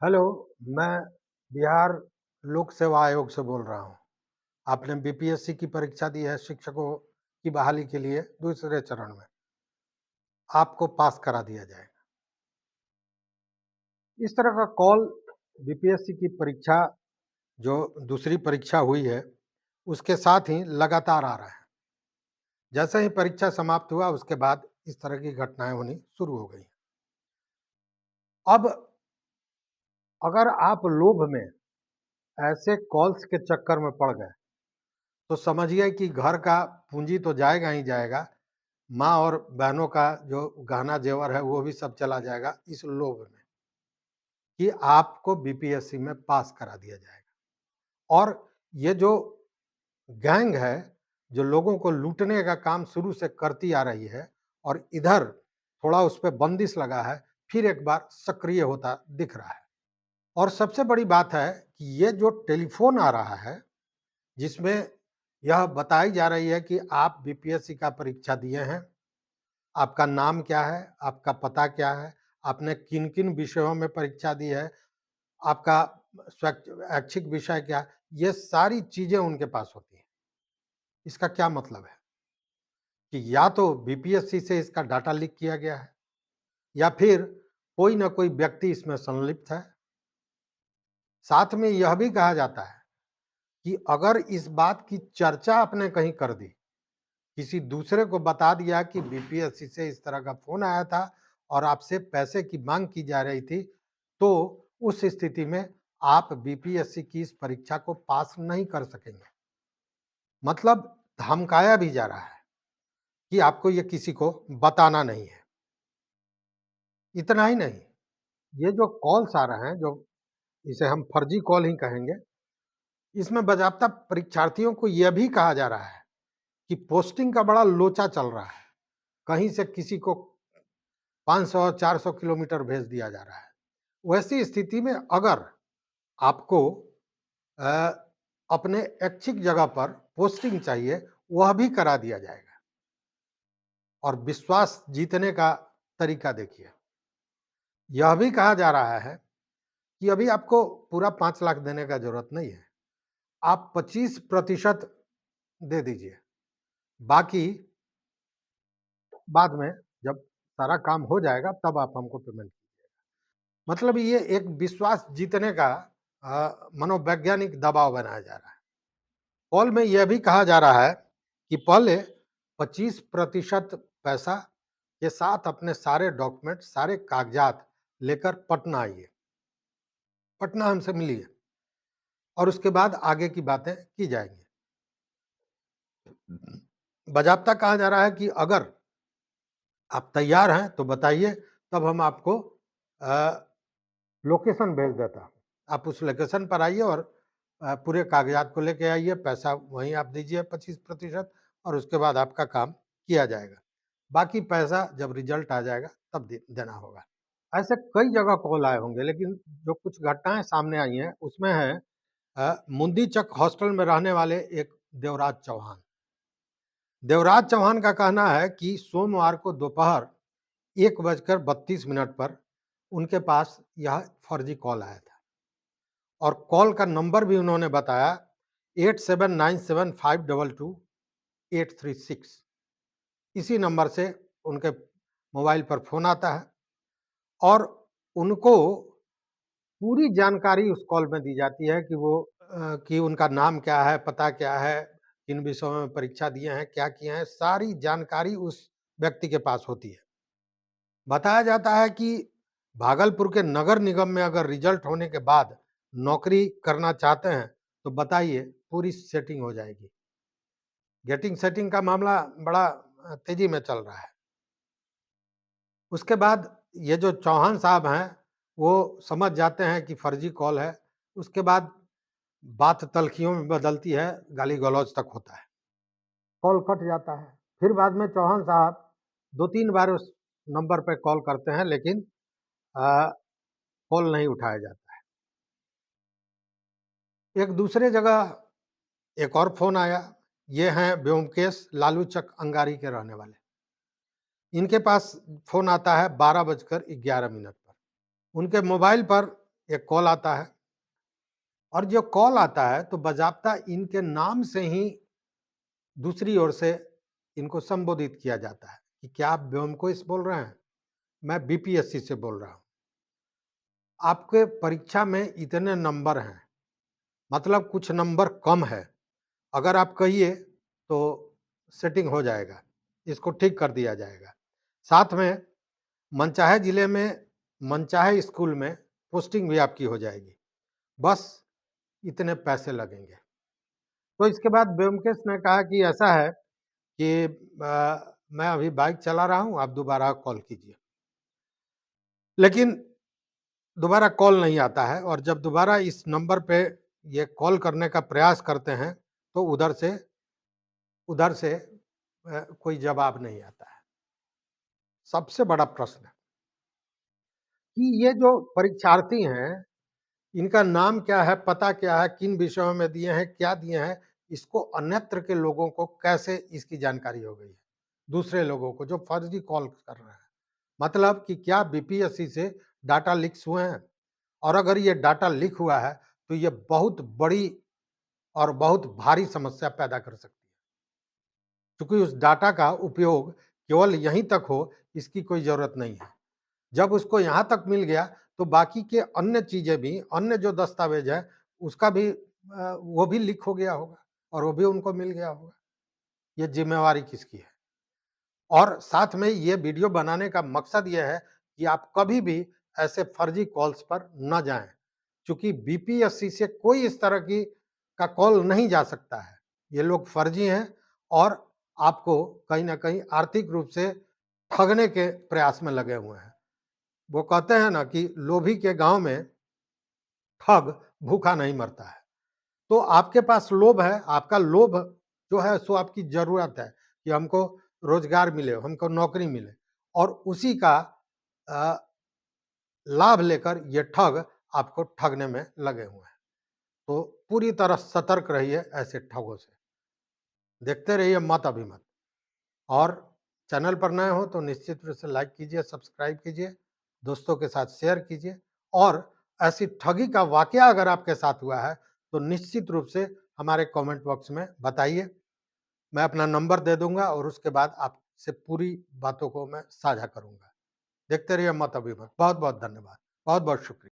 Hello, मैं बिहार लोक सेवा आयोग से बोल रहा हूँ। आपने बीपीएससी की परीक्षा दी है शिक्षकों की बहाली के लिए दूसरे चरण में। आपको पास करा दिया जाएगा। इस तरह का कॉल बीपीएससी की परीक्षा जो दूसरी परीक्षा हुई है, उसके साथ ही लगातार आ रहा है। जैसे ही परीक्षा समाप्त हुआ उसके बाद इस तरह की घटनाएँ होनी शुरू हो गई। अब अगर आप लोभ में ऐसे कॉल्स के चक्कर में पड़ गए, तो समझिए कि घर का पूँजी तो जाएगा ही जाएगा, माँ और बहनों का जो गहना-ज़ेवर है वो भी सब चला जाएगा इस लोभ में, कि आपको बीपीएससी में पास करा दिया जाएगा। और ये जो गैंग है, जो लोगों को लूटने का काम शुरू से करती आ रही है और इधर थोड़ा उस पे बंदिश लगा है, फिर एक बार सक्रिय होता दिख रहा है। और सबसे बड़ी बात है कि ये जो टेलीफ़ोन आ रहा है, जिसमें यह बताई जा रही है कि आप बीपीएससी का परीक्षा दिए हैं, आपका नाम क्या है? आपका पता क्या है? आपने किन-किन विषयों में परीक्षा दी है? आपका ऐच्छिक विषय क्या है? ये सारी चीज़ें उनके पास होती हैं। इसका क्या मतलब है? कि या तो बीपीएससी से इसका डाटा लीक किया गया है या फिर कोई न कोई व्यक्ति इसमें संलिप्त है। साथ में यह भी कहा जाता है कि अगर इस बात की चर्चा आपने कहीं कर दी, किसी दूसरे को बता दिया कि बीपीएससी से इस तरह का फ़ोन आया था और आपसे पैसे की माँग की जा रही थी, तो उस स्थिति में आप बीपीएससी की इस परीक्षा को पास नहीं कर सकेंगे। मतलब धमकाया भी जा रहा है कि आपको ये किसी को बताना नहीं है। इतना ही नहीं, ये जो कॉल्स आ रहे हैं, जो इसे हम फर्जी कॉल ही कहेंगे, इसमें बाज़ाब्ता परीक्षार्थियों को यह भी कहा जा रहा है कि पोस्टिंग का बड़ा लोचा चल रहा है। कहीं से किसी को 500-400 किलोमीटर भेज दिया जा रहा है। वैसी स्थिति में अगर आपको अ, अपने ऐच्छिक जगह पर पोस्टिंग चाहिए, वह भी करा दिया जाएगा। और विश्वास जीतने का तरीका देखिए। यह भी कहा जा रहा है कि अभी आपको पूरा 5 लाख देने का ज़रूरत नहीं है। आप 25% दे दीजिए। बाकी बाद में जब सारा काम हो जाएगा तब आप हमको पेमेंट। मतलब ये एक विश्वास जीतने का मनोवैज्ञानिक दबाव बनाया जा रहा है। कॉल में यह भी कहा जा रहा है कि पहले 25% पैसा के साथ अपने सारे डॉक्यूमेंट, सारे कागजात लेकर पटना आइए। पटना हमसे मिलिए और उसके बाद आगे की बातें की जाएँगी। बाज़ाब्ता कहा जा रहा है कि अगर आप तैयार हैं तो बताइए, तब हम आपको लोकेशन भेज देता हूँ। आप उस लोकेशन पर आइए और पूरे कागज़ात को लेके आइए, पैसा वहीं आप दीजिए 25% और उसके बाद आपका काम किया जाएगा। बाकी पैसा जब रिज़ल्ट आ जाएगा तब देना होगा। ऐसे कई जगह कॉल आए होंगे, लेकिन जो कुछ घटनाएँ सामने आई हैं उसमें है मुंदीचक हॉस्टल में रहने वाले एक देवराज चौहान। देवराज चौहान का कहना है कि सोमवार को दोपहर 1:32 पर उनके पास यह फर्जी कॉल आया था और कॉल का नंबर भी उन्होंने बताया 8797522836। इसी नंबर से उनके मोबाइल पर फ़ोन आता है और उनको पूरी जानकारी उस कॉल में दी जाती है कि कि उनका नाम क्या है, पता क्या है, किन विषयों में परीक्षा दिए हैं, क्या किए हैं, सारी जानकारी उस व्यक्ति के पास होती है। बताया जाता है कि भागलपुर के नगर निगम में अगर रिजल्ट होने के बाद नौकरी करना चाहते हैं, तो बताइए पूरी सेटिंग हो जाएगी। गेटिंग सेटिंग का मामला बड़ा तेज़ी में चल रहा है। उसके बाद ये जो चौहान साहब हैं, वो समझ जाते हैं कि फर्जी कॉल है। उसके बाद बात तल्खियों में बदलती है, गाली-गलौज तक होता है। कॉल कट जाता है। फिर बाद में चौहान साहब 2-3 बार उस नंबर पे कॉल करते हैं, लेकिन अ, कॉल नहीं उठाया जाता है। एक दूसरे जगह एक और फ़ोन आया। ये हैं ब्योमकेश लालूचक अंगारी के रहने वाले। इनके पास फ़ोन आता है 12:11 पर। उनके मोबाइल पर एक कॉल आता है और जो कॉल आता है तो बाज़ाब्ता इनके नाम से ही दूसरी ओर से इनको संबोधित किया जाता है कि क्या आप व्योमकेश बोल रहे हैं? मैं बीपीएससी से बोल रहा हूँ। आपके परीक्षा में इतने नंबर हैं, मतलब कुछ नंबर कम है। अगर आप कहिए तो सेटिंग हो जाएगा, इसको ठीक कर दिया जाएगा। साथ में मनचाहे ज़िले में, मनचाहे स्कूल में पोस्टिंग भी आपकी हो जाएगी। बस इतने पैसे लगेंगे। तो इसके बाद ब्योमकेश ने कहा कि ऐसा है कि मैं अभी बाइक चला रहा हूँ, आप दोबारा कॉल कीजिए। लेकिन दोबारा कॉल नहीं आता है और जब दोबारा इस नंबर पे ये कॉल करने का प्रयास करते हैं, तो उधर से कोई जवाब नहीं आता है। सबसे बड़ा प्रश्न है कि ये जो परीक्षार्थी हैं, इनका नाम क्या है, पता क्या है, किन विषयों में दिए हैं, क्या दिए हैं, इसको अन्यत्र के लोगों को कैसे इसकी जानकारी हो गई है? दूसरे लोगों को जो फर्जी कॉल कर रहे हैं। मतलब कि क्या बीपीएससी से डाटा लीक्स हुए हैं? और अगर ये डाटा लीक हुआ है, तो ये बहुत बड़ी और बहुत भारी समस्या पैदा कर सकती है। क्योंकि उस डाटा का उपयोग केवल यहीं तक हो, इसकी कोई ज़रूरत नहीं है। जब उसको यहाँ तक मिल गया, तो बाकी के अन्य चीज़ें भी, अन्य जो दस्तावेज़ है, उसका भी वो भी लीक हो गया होगा और वो भी उनको मिल गया होगा। ये ज़िम्मेवारी किसकी है? और साथ में ये वीडियो बनाने का मकसद ये है कि आप कभी भी ऐसे फर्जी कॉल्स पर न जाएँ, चूँकि बीपीएससी से कोई इस तरह की का कॉल नहीं जा सकता है। ये लोग फर्जी हैं और आपको कहीं न कहीं आर्थिक रूप से ठगने के प्रयास में लगे हुए हैं। वो कहते हैं ना कि लोभी के गाँव में ठग भूखा नहीं मरता है। तो आपके पास लोभ है, आपका लोभ जो है सो आपकी ज़रूरत है कि हमको रोज़गार मिले, हमको नौकरी मिले और उसी का अ, लाभ लेकर ये ठग आपको ठगने में लगे हुए हैं। तो पूरी तरह सतर्क रहिए ऐसे ठगों से। देखते रहिए मत अभिमत और चैनल पर नए हो तो निश्चित रूप से लाइक कीजिए, सब्सक्राइब कीजिए, दोस्तों के साथ शेयर कीजिए और ऐसी ठगी का वाक़या अगर आपके साथ हुआ है, तो निश्चित रूप से हमारे कमेंट बॉक्स में बताइए। मैं अपना नंबर दे दूँगा और उसके बाद आपसे पूरी बातों को मैं साझा करूँगा। देखते रहिए मत अभिमत। बहुत-बहुत धन्यवाद। बहुत-बहुत शुक्रिया।